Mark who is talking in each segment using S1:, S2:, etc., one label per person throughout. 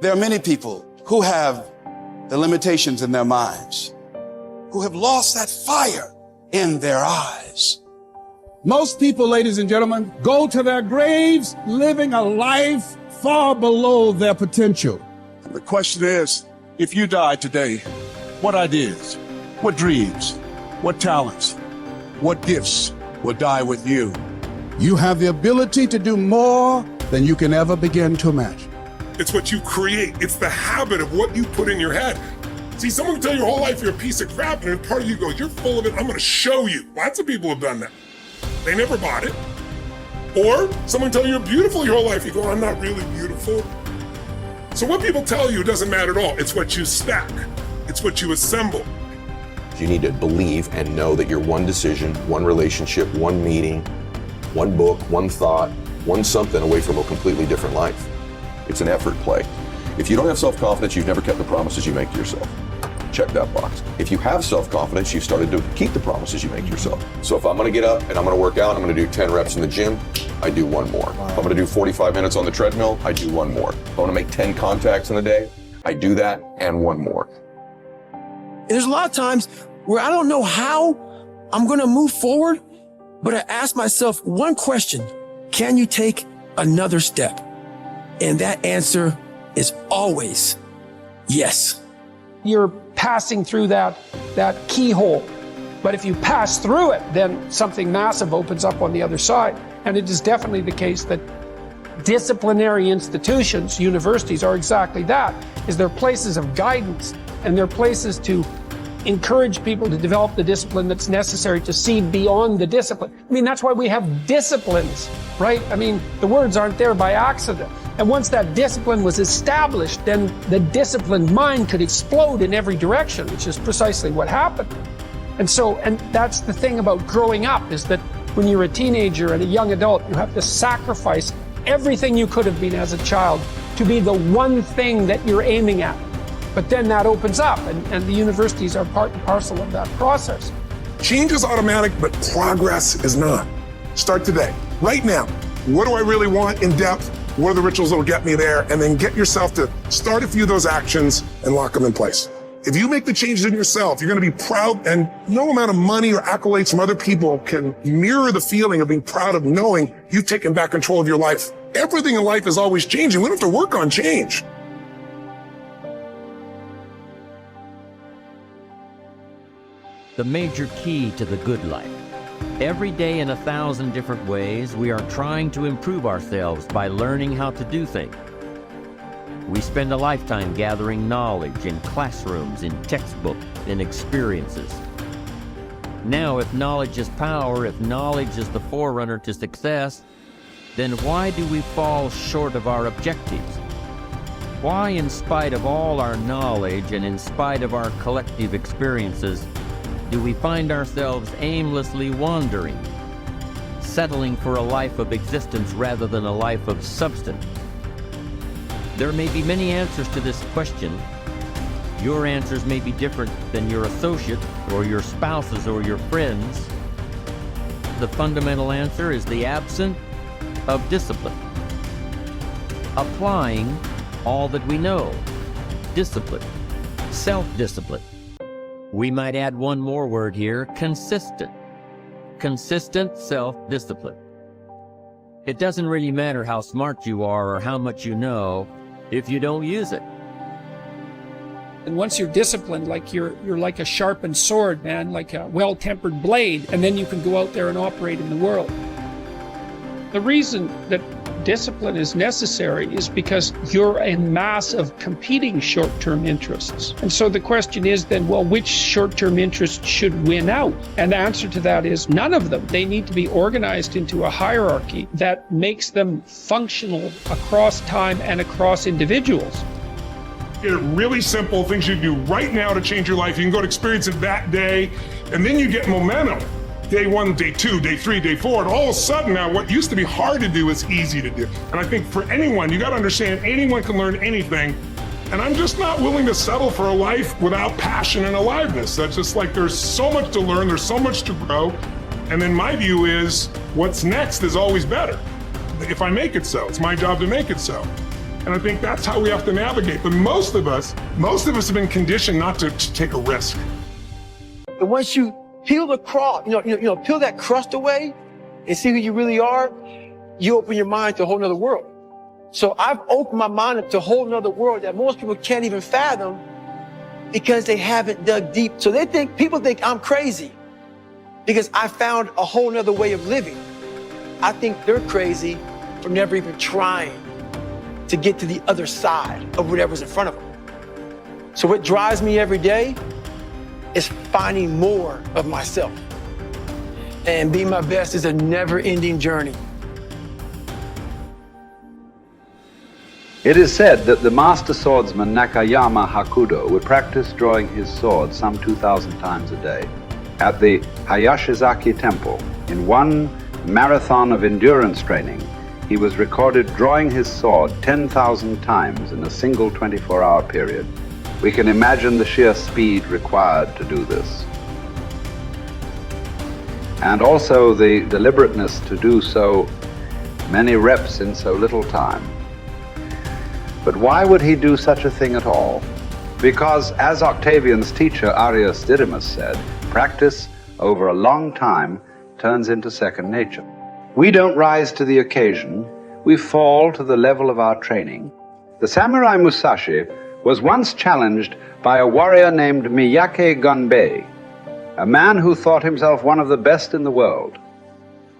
S1: There are many people who have the limitations in their minds, who have lost that fire in their eyes.
S2: Most people, ladies and gentlemen, go to their graves living a life far below their potential.
S1: And the question is, if you died today, what ideas, what dreams, what talents, what gifts will die with you?
S2: You have the ability to do more than you can ever begin to imagine.
S3: It's what you create. It's the habit of what you put in your head. See, someone can tell you your whole life you're a piece of crap, and part of you goes, you're full of it, I'm gonna show you. Lots of people have done that. They never bought it. Or someone tell you you're beautiful your whole life, you go, I'm not really beautiful. So what people tell you doesn't matter at all. It's what you stack. It's what you assemble.
S4: You need to believe and know that you're one decision, one relationship, one meeting, one book, one thought, one something away from a completely different life. It's an effort play. If you don't have self-confidence, you've never kept the promises you make to yourself. Check that box. If you have self-confidence, you've started to keep the promises you make to yourself. So if I'm gonna get up and I'm gonna work out, I'm gonna do 10 reps in the gym, I do one more. If I'm gonna do 45 minutes on the treadmill, I do one more. If I'm gonna make 10 contacts in a day, I do that and one more.
S5: There's a lot of times where I don't know how I'm gonna move forward, but I ask myself one question: can you take another step? And that answer is always yes.
S6: You're passing through that keyhole. But if you pass through it, then something massive opens up on the other side. And it is definitely the case that disciplinary institutions, universities, are exactly that, is they're places of guidance, and they're places to encourage people to develop the discipline that's necessary to see beyond the discipline. I mean, that's why we have disciplines, right? I mean, the words aren't there by accident. And once that discipline was established, then the disciplined mind could explode in every direction, which is precisely what happened. And that's the thing about growing up, is that when you're a teenager and a young adult, you have to sacrifice everything you could have been as a child to be the one thing that you're aiming at. But then that opens up, and the universities are part and parcel of that process.
S3: Change is automatic, but progress is not. Start today, right now. What do I really want in depth? What are the rituals that will get me there? And then get yourself to start a few of those actions and lock them in place. If you make the changes in yourself, you're going to be proud, and no amount of money or accolades from other people can mirror the feeling of being proud of knowing you've taken back control of your life. Everything in life is always changing. We don't have to work on change.
S7: The major key to the good life. Every day in 1,000 different ways, we are trying to improve ourselves by learning how to do things. We spend a lifetime gathering knowledge in classrooms, in textbooks, in experiences. Now, if knowledge is power, if knowledge is the forerunner to success, then why do we fall short of our objectives? Why, in spite of all our knowledge and in spite of our collective experiences, do we find ourselves aimlessly wandering, settling for a life of existence rather than a life of substance? There may be many answers to this question. Your answers may be different than your associate or your spouse's or your friends. The fundamental answer is the absence of discipline. Applying all that we know. Discipline. Self-discipline. We might add one more word here: consistent. Consistent self-discipline. It doesn't really matter how smart you are or how much you know if you don't use it.
S6: And once you're disciplined, like you're like a sharpened sword, man, like a well-tempered blade, and then you can go out there and operate in the world. The reason that discipline is necessary is because you're a mass of competing short-term interests. And so the question is then, well, which short-term interests should win out? And the answer to that is none of them. They need to be organized into a hierarchy that makes them functional across time and across individuals.
S3: Get it really simple, things you do right now to change your life. You can go to experience it that day, and then you get momentum. Day 1, day 2, day 3, day 4, and all of a sudden now what used to be hard to do is easy to do. And I think for anyone, you got to understand, anyone can learn anything. And I'm just not willing to settle for a life without passion and aliveness. That's just like, there's so much to learn, there's so much to grow. And then my view is, what's next is always better. If I make it so, it's my job to make it so. And I think that's how we have to navigate. But most of us have been conditioned not to take a risk.
S5: And once you peel the crust, peel that crust away and see who you really are, you open your mind to a whole nother world. So I've opened my mind up to a whole nother world that most people can't even fathom because they haven't dug deep. So people think I'm crazy because I found a whole nother way of living. I think they're crazy for never even trying to get to the other side of whatever's in front of them. So what drives me every day is finding more of myself. And being my best is a never-ending journey.
S8: It is said that the master swordsman Nakayama Hakudo would practice drawing his sword some 2,000 times a day. At the Hayashizaki Temple, in one marathon of endurance training, he was recorded drawing his sword 10,000 times in a single 24-hour period. We can imagine the sheer speed required to do this. And also the deliberateness to do so many reps in so little time. But why would he do such a thing at all? Because, as Octavian's teacher Arrius Didymus said, practice over a long time turns into second nature. We don't rise to the occasion, we fall to the level of our training. The samurai Musashi was once challenged by a warrior named Miyake Gunbei, a man who thought himself one of the best in the world.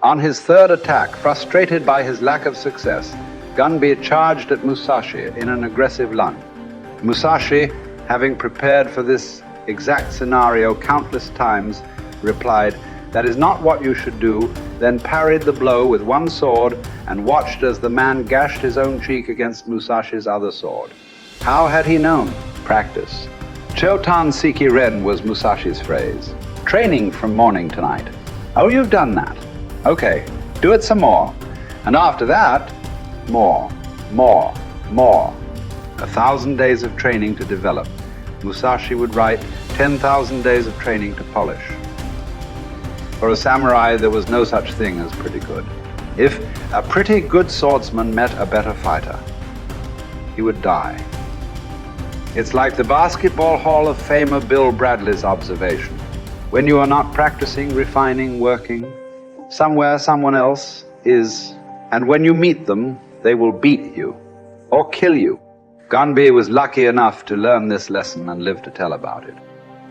S8: On his third attack, frustrated by his lack of success, Gunbei charged at Musashi in an aggressive lunge. Musashi, having prepared for this exact scenario countless times, replied, "That is not what you should do," then parried the blow with one sword and watched as the man gashed his own cheek against Musashi's other sword. How had he known? Practice. Chotan Siki Ren was Musashi's phrase. Training from morning to night. Oh, you've done that. Okay, do it some more. And after that, more. 1,000 days of training to develop. Musashi would write 10,000 days of training to polish. For a samurai, there was no such thing as pretty good. If a pretty good swordsman met a better fighter, he would die. It's like the Basketball Hall of Famer Bill Bradley's observation. When you are not practicing, refining, working, somewhere someone else is, and when you meet them, they will beat you or kill you. Gunbei was lucky enough to learn this lesson and live to tell about it.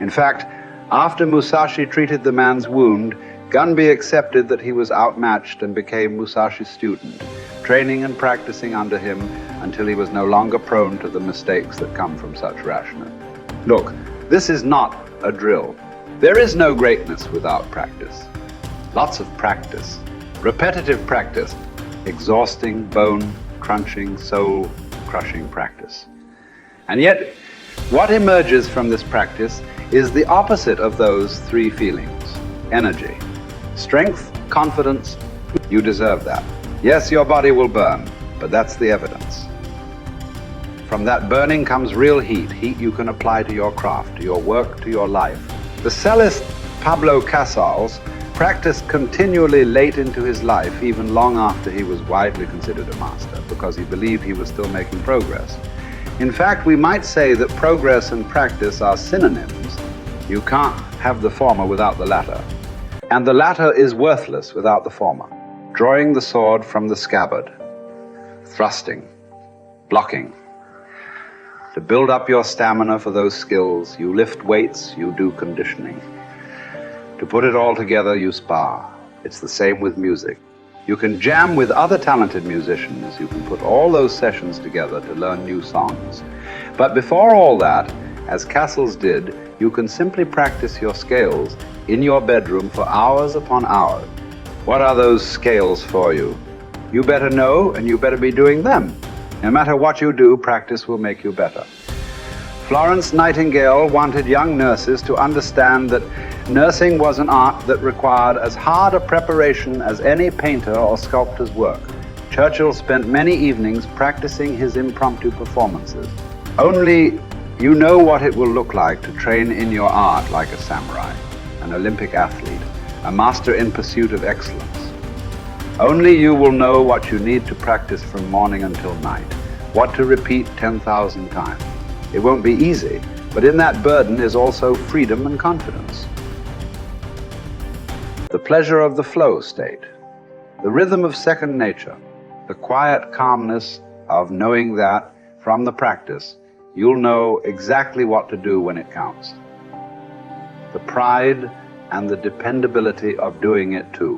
S8: In fact, after Musashi treated the man's wound, Gunbei accepted that he was outmatched and became Musashi's student, training and practicing under him until he was no longer prone to the mistakes that come from such rashness. Look, this is not a drill. There is no greatness without practice. Lots of practice, repetitive practice, exhausting, bone-crunching, soul-crushing practice. And yet, what emerges from this practice is the opposite of those three feelings. Energy, strength, confidence. You deserve that. Yes, your body will burn, but that's the evidence. From that burning comes real heat you can apply to your craft, to your work, to your life. The cellist Pablo Casals practiced continually late into his life, even long after he was widely considered a master, because he believed he was still making progress. In fact, we might say that progress and practice are synonyms. You can't have the former without the latter. And the latter is worthless without the former. Drawing the sword from the scabbard, thrusting, blocking. To build up your stamina for those skills, you lift weights, you do conditioning. To put it all together, you spar. It's the same with music. You can jam with other talented musicians. You can put all those sessions together to learn new songs. But before all that, as Casals did, you can simply practice your scales in your bedroom for hours upon hours. What are those scales for you? You better know, and you better be doing them. No matter what you do, practice will make you better. Florence Nightingale wanted young nurses to understand that nursing was an art that required as hard a preparation as any painter or sculptor's work. Churchill spent many evenings practicing his impromptu performances. Only you know what it will look like to train in your art like a samurai, an Olympic athlete, a master in pursuit of excellence. Only you will know what you need to practice from morning until night. what to repeat 10,000 times. It won't be easy, but in that burden is also freedom and confidence. The pleasure of the flow state, the rhythm of second nature, the quiet calmness of knowing that from the practice, you'll know exactly what to do when it counts. The pride and the dependability of doing it too.